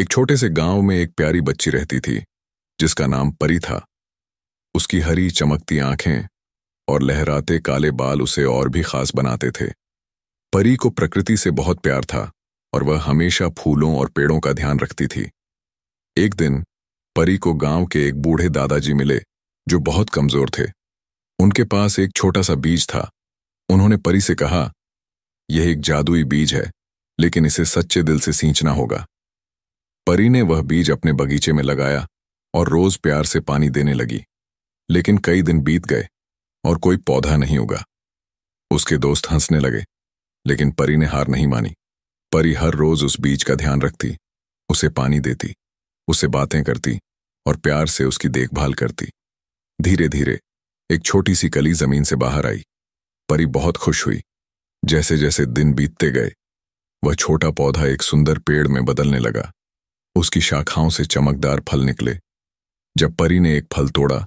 एक छोटे से गांव में एक प्यारी बच्ची रहती थी जिसका नाम परी था। उसकी हरी चमकती आंखें और लहराते काले बाल उसे और भी खास बनाते थे। परी को प्रकृति से बहुत प्यार था और वह हमेशा फूलों और पेड़ों का ध्यान रखती थी। एक दिन परी को गांव के एक बूढ़े दादाजी मिले जो बहुत कमजोर थे। उनके पास एक छोटा सा बीज था। उन्होंने परी से कहा, यह एक जादुई बीज है, लेकिन इसे सच्चे दिल से सींचना होगा। परी ने वह बीज अपने बगीचे में लगाया और रोज प्यार से पानी देने लगी। लेकिन कई दिन बीत गए और कोई पौधा नहीं उगा। उसके दोस्त हंसने लगे, लेकिन परी ने हार नहीं मानी। परी हर रोज उस बीज का ध्यान रखती, उसे पानी देती, उससे बातें करती और प्यार से उसकी देखभाल करती। धीरे धीरे एक छोटी सी कली जमीन से बाहर आई। परी बहुत खुश हुई। जैसे जैसे दिन बीतते गए, वह छोटा पौधा एक सुंदर पेड़ में बदलने लगा। उसकी शाखाओं से चमकदार फल निकले। जब परी ने एक फल तोड़ा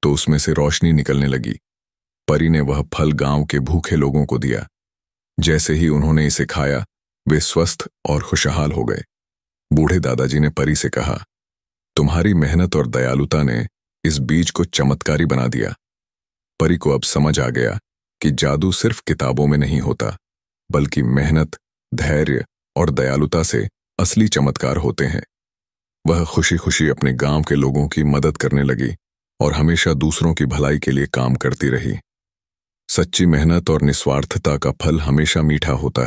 तो उसमें से रोशनी निकलने लगी। परी ने वह फल गांव के भूखे लोगों को दिया। जैसे ही उन्होंने इसे खाया, वे स्वस्थ और खुशहाल हो गए। बूढ़े दादाजी ने परी से कहा, तुम्हारी मेहनत और दयालुता ने इस बीज को चमत्कारी बना दिया। परी को अब समझ आ गया कि जादू सिर्फ किताबों में नहीं होता, बल्कि मेहनत, धैर्य और दयालुता से असली चमत्कार होते हैं। वह खुशी खुशी अपने गांव के लोगों की मदद करने लगी और हमेशा दूसरों की भलाई के लिए काम करती रही। सच्ची मेहनत और निस्वार्थता का फल हमेशा मीठा होता है।